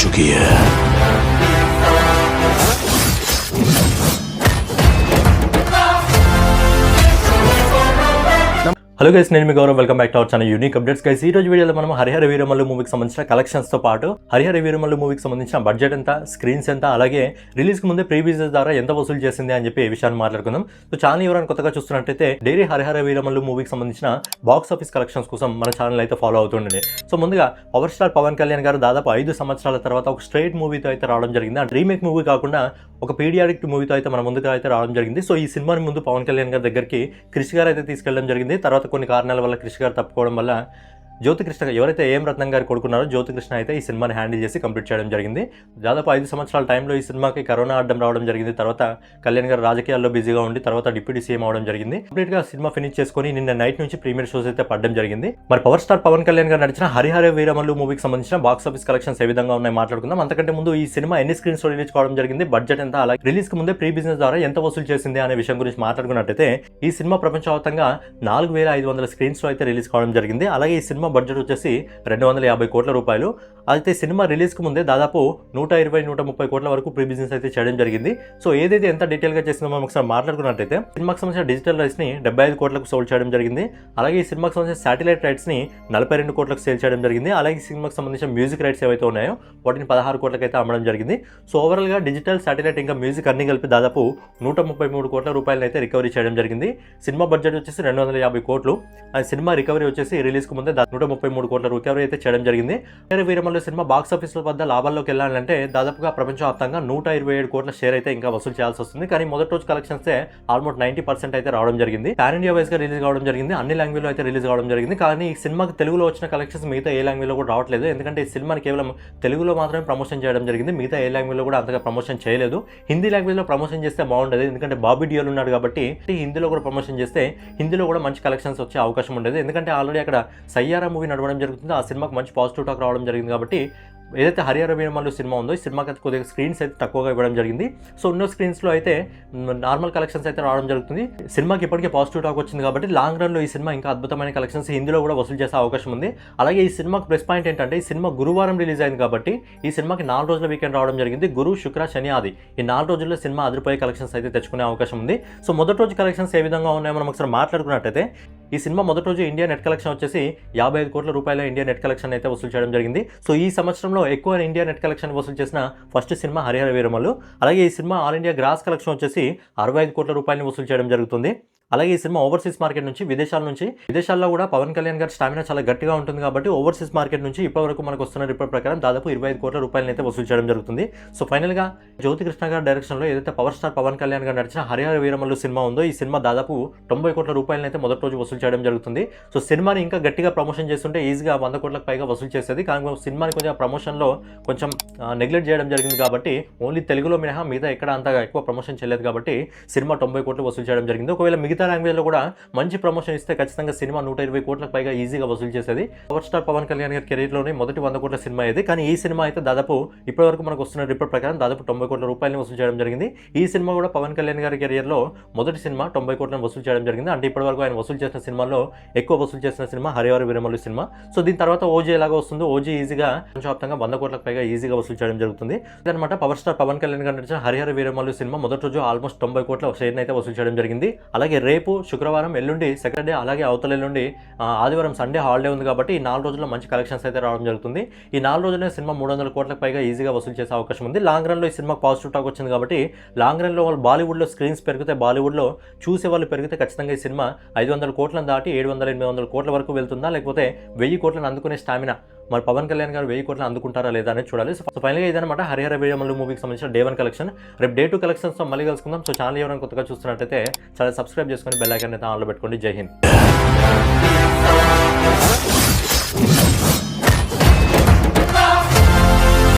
चुकी है। Hello guys, నేను మీ Gaurav. Welcome back to our channel unique updates. Guys ఈ రోజు వీడియోలో మనం హరిహర వీరమల్లు మూవీకి సంబంధించిన కలెక్షన్స్ తో పాటు హరిహర వీరమల్లు మూవీకి సంబంధించిన బడ్జెట్ ఎంత, స్క్రీన్స్ ఎంత, అలాగే రిలీజ్ కు ముందే ప్రీ బిజినెస్ ద్వారా ఎంత వసూలు చేసింది అని చెప్పి ఈ విషయాన్ని మాట్లాడుకుందాం. సో ఛానల్ ఎవరైనా కొత్తగా చూస్తున్నట్టయితే డైలీ హరిహర వీరమల్లు మూవీకి సంబంధించిన బాక్స్ ఆఫీస్ కలెక్షన్స్ కోసం మన ఛానల్ అయితే ఫాలో అవుతుండండి. సో ముందుగా పవర్ స్టార్ పవన్ కళ్యాణ్ గారు దాదాపు 5 సంవత్సరాల తర్వాత ఒక స్ట్రైట్ మూవీతో అయితే రావడం జరిగింది. అంటే రీమేక్ మూవీ కాకుండా ఒక పీడియాడిక్ మూవీతో అయితే మన ముందుగా అయితే రావడం జరిగింది. సో ఈ సినిమాని ముందు పవన్ కళ్యాణ్ గారి దగ్గరికి క్రిష్ గారు అయితే తీసుకెళ్ళడం జరిగింది. తర్వాత కొన్ని కారణాల వల్ల క్రిష్ గారు తప్పుకోవడం వల్ల జ్యోతికృష్ణ, ఎవరైతే ఏం రత్నం గారు కొడుకున్నారో జ్యోతికృష్ణ అయితే ఈ సినిమాని హ్యాండిల్ చేసి కంప్లీట్ చేయడం జరిగింది. దాదాపు 5 సంవత్సరాల టైంలో ఈ సినిమాకి కరోనా అడ్డం రావడం జరిగింది. తర్వాత కళ్యాణ్ గారు రాజకీయాల్లో బిజీగా ఉండి తర్వాత డిప్యూటీ సీఎం అవడం జరిగింది. కంప్లీట్ గా సినిమా ఫినిష్ చేసుకుని నిన్న నైట్ నుంచి ప్రీమియర్ షోస్ అయితే పడడం జరిగింది. మరి పవర్ స్టార్ పవన్ కళ్యాణ్ గారు నడిచిన హరిహర వీరమల్లు మూవీకి సంబంధించిన బాక్స్ ఆఫీస్ కలెక్షన్స్ ఏ విధంగా ఉన్నాయి మాట్లాడుకుందాం. అంతకంటే ముందు ఈ సినిమా ఎన్ని స్క్రీన్స్ రిలీజ్ కావడం జరిగింది, బడ్జెట్ ఎంత, అలాగే రిలీజ్ కు ముందే ప్రీ బిజినెస్ ద్వారా ఎంత వసూలు చేసింది అనే విషయం గురించి మాట్లాడుకున్నట్టయితే ఈ సినిమా ప్రపంచవ్యాప్తంగా 4500 స్క్రీన్స్ లో అయితే రిలీజ్ కావడం జరిగింది. అలాగే ఈ సినిమా బడ్జెట్ వచ్చేసి 250 కోట్ల రూపాయలు. అయితే సినిమా రిలీజ్కి ముందే దాదాపు 120-130 కోట్ల వరకు ప్రీ బిజినెస్ అయితే చేయడం జరిగింది. సో ఏదైతే ఎంత డీటెయిల్గా చేసిందో మనం ఒకసారి మాట్లాడుకున్నట్టయితే సినిమాకి సంబంధించిన డిజిటల్ రైట్స్ని 75 కోట్లకు సోల్డ్ చేయడం జరిగింది. అలాగే ఈ సినిమాకి సంబంధించిన శాటిలైట్ రైట్స్ని 42 కోట్లకు సేల్ చేయడం జరిగింది. అలాగే ఈ సినిమాకి సంబంధించిన మ్యూజిక్ రైట్స్ ఏవైతే ఉన్నాయో వాటిని 16 కోట్లకు అయితే అమ్మడం జరిగింది. సో ఓవరాల్గా డిజిటల్, శాటిలైట్ ఇంకా మ్యూజిక్ అన్ని కలిపి దాదాపు 133 కోట్ల రూపాయలను అయితే రికవరీ చేయడం జరిగింది. సినిమా బడ్జెట్ వచ్చేసి 250 కోట్లు. సినిమా రికవరీ వచ్చేసి రిలీజ్కి ముందే 133 కోట్ల రికవరీ అయితే చేయడం జరిగింది. వీరమల్లు సినిమా బాక్స్ ఆఫీస్ వద్ద లాభాల్లోకి వెళ్ళాలంటే దాదాపుగా ప్రపంచవ్యాప్తంగా 127 కోట్ల షేర్ అయితే ఇంకా వసూలు చేయాల్సి వస్తుంది. కానీ మొదటి రోజు కలెక్షన్స్ ఆల్మోస్ట్ 90% అయితే రావడం జరిగింది. పాన్ ఇండియా వైజ్ గా రిలీజ్ కావడం జరిగింది. అన్ని లాంగ్వేజ్ లో అయితే రిలీజ్ కావడం జరిగింది. కానీ ఈ సినిమాకి తెలుగులో వచ్చిన కలెక్షన్స్ మిగతా ఏ లాంగ్వేజ్ లో కూడా రావట్లేదు. ఎందుకంటే ఈ సినిమాని కేవలం తెలుగులో మాత్రమే ప్రమోషన్ చేయడం జరిగింది. మిగతా ఏ లాంగ్వేజ్ లో కూడా అంతగా ప్రమోషన్ చేయలేదు. హిందీ లాంగ్వేజ్ లో ప్రమోషన్ చేస్తే బాగుండేది. ఎందుకంటే బాబీ డియోల్ ఉన్నాడు కాబట్టి హిందీలో కూడా ప్రమోషన్ చేస్తే హిందీలో కూడా మంచి కలెక్షన్స్ వచ్చే అవకాశం ఉండేది. ఎందుకంటే ఆల్రెడీ అక్కడ సయ్యారా మూవీ నడవడం జరుగుతుంది. ఆ సినిమాకి మంచి పాజిటివ్ టాక్ రావడం జరిగింది. కాబట్టి ఏదైతే హరిహర వీరమల్లు సినిమా ఉందో ఈ సినిమాకి అయితే కొద్దిగా స్క్రీన్స్ అయితే తక్కువగా ఇవ్వడం జరిగింది. సో ఉన్న స్క్రీన్స్లో అయితే నార్మల్ కలెక్షన్స్ అయితే రావడం జరుగుతుంది. సినిమాకి ఇప్పటికే పాజిటివ్ టాక్ వచ్చింది కాబట్టి లాంగ్ రన్లో ఈ సినిమా ఇంకా అద్భుతమైన కలెక్షన్స్ హిందీలో కూడా వసూలు చేసే అవకాశం ఉంది. అలాగే ఈ సినిమాకి ప్లస్ పాయింట్ ఏంటంటే ఈ సినిమా గురువారం రిలీజ్ అయింది కాబట్టి ఈ సినిమాకి 4 రోజుల వీకెండ్ రావడం జరిగింది. గురు, శుక్ర, శని, ఆది ఈ 4 రోజుల్లో సినిమా అదిరిపోయే కలెక్షన్స్ అయితే తెచ్చుకునే అవకాశం ఉంది. సో మొదటి రోజు కలెక్షన్స్ ఏ విధంగా ఉన్నాయో మనం ఒకసారి మాట్లాడుకున్నట్టయితే ఈ సినిమా మొదటి రోజు ఇండియా నెట్ కలెక్షన్ వచ్చేసి 55 కోట్ల రూపాయల ఇండియా నెట్ కలెక్షన్ అయితే వసూలు చేయడం జరిగింది. సో ఈ సంవత్సరంలో ఎక్కువ ఇండియా నెట్ కలెక్షన్ వసూలు చేసిన ఫస్ట్ సినిమా హరిహర వీరమల్లు. అలాగే ఈ సినిమా ఆల్ ఇండియా గ్రాస్ కలెక్షన్ వచ్చేసి 65 కోట్ల రూపాయలని వసూలు చేయడం జరుగుతుంది. అలాగే ఈ సినిమా ఓవర్సీస్ మార్కెట్ నుంచి విదేశాల్లో కూడా పవన్ కళ్యాణ్ గారి స్టామినా చాలా గట్టిగా ఉంటుంది కాబట్టి ఓవర్సీస్ మార్కెట్ నుంచి ఇప్పటివరకు మనకు వస్తున్న రిపోర్ట్ ప్రకారం దాదాపు 25 కోట్ల రూపాయలను అయితే వసూలు చేయడం జరుగుతుంది. సో ఫైనల్గా జ్యోతికృష్ణ గారి డైరెక్షన్లో ఏదైతే పవర్ స్టార్ పవన్ కళ్యాణ్ గారు నడిచిన హరిహర వీరమల్లు సినిమా ఉందో ఈ సినిమా దాదాపు 90 కోట్ల రూపాయలను అయితే మొదటి రోజు వసూలు చేయడం జరుగుతుంది. సో సినిమాని ఇంకా గట్టిగా ప్రమోషన్ చేస్తుంటే ఈజీగా 100 కోట్లకు పైగా వసూలు చేసేది. కానీ సినిమాని కొంచెం ప్రమోషన్లో కొంచెం నెగ్లెక్ట్ చేయడం జరిగింది కాబట్టి ఓన్లీ తెలుగులో మినహా మిగతా ఎక్కడ అంతగా ఎక్కువ ప్రమోషన్ చేయలేదు కాబట్టి సినిమా 90 కోట్లు వసూలు చేయడం జరిగింది. ఒకవేళ మిగతా లాంగ్వేజ్లో కూడా మంచి ప్రమోషన్ ఇస్తే ఖచ్చితంగా సినిమా 120 కోట్లకు పైగా ఈజీగా వసూలు చేసేది. పవర్ స్టార్ పవన్ కళ్యాణ్ గారి కెరీర్లోనే మొదటి 100 కోట్ల సినిమా ఇది. కానీ ఈ సినిమా అయితే దాదాపు ఇప్పటివరకు మనకు వస్తున్న రిపోర్ట్ ప్రకారం దాదాపు 90 కోట్ల రూపాయలని వసూలు చేయడం జరిగింది. ఈ సినిమా కూడా పవన్ కళ్యాణ్ గారి కెరియర్లో మొదటి సినిమా 90 కోట్లను వసూలు చేయడం జరిగింది. అంటే ఇప్పటివరకు ఆయన వసూలు చేసిన సినిమాల్లో ఎక్కువ వసూలు చేసిన cinema Harihara Veeramallu cinema. So దీని తర్వాత ఓజీ ఎలాగో వస్తుందో ఓజీ ఈజీగా ప్రపంచవ్యాప్తంగా 100 కోట్లకు పైగా ఈజీగా వసూలు చేయడం జరుగుతుంది. ఇదనమాట పవర్ స్టార్ పవన్ కళ్యాణ్ గారు నడిచిన హరిహర వీరమల్లు సినిమా మొదటి రోజు ఆల్మోస్ట్ 90 కోట్ల షేర్ని అయితే వసూలు చేయడం జరిగింది. అలాగే రేపు శుక్రవారం, ఎల్లుండి సెకండ్ డే, అలాగే అవతల ఎల్లుండి ఆదివారం సండే హాలిడే ఉంది కాబట్టి ఈ 4 రోజుల్లో మంచి కలెక్షన్స్ అయితే రావడం జరుగుతుంది. ఈ 4 రోజుల్లో సినిమా 300 కోట్లకు పైగా ఈజీగా వసూలు చేసే అవకాశం ఉంది. లాంగ్ రన్లో ఈ సినిమాకి పాజిటివ్ టాక్ వచ్చింది కాబట్టి లాంగ్ రన్లో వాళ్ళు బాలీవుడ్లో స్క్రీన్స్ పెరిగితే, బాలీవుడ్లో చూసే వాళ్ళు పెరిగితే ఖచ్చితంగా ఈ సినిమా 500 కోట్లను దాటి 700-800 కోట్ల వరకు వెళ్తుందా, లేకపోతే 1000 కోట్లను అందుకునే స్టామినా మరి పవన్ కళ్యాణ్ గారు 1000 కోట్లు అందుకుంటారా లేదా అనేది చూడాలి. సో ఫైనల్గా ఇదనమాట హరిహర వీరమల్లు మూవీకి సంబంధించిన డే 1 కలెక్షన్. రేపు డే 2 కలెక్షన్స్తో మళ్ళీ కలుసుకుందాం. సో ఛానల్ ఎవరైనా కొత్తగా చూస్తున్నట్టయితే చాలా సబ్స్క్రైబ్ చేసుకొని బెల్ ఐకాన్ అయితే ఆన్లో పెట్టుకోండి. జై హింద్.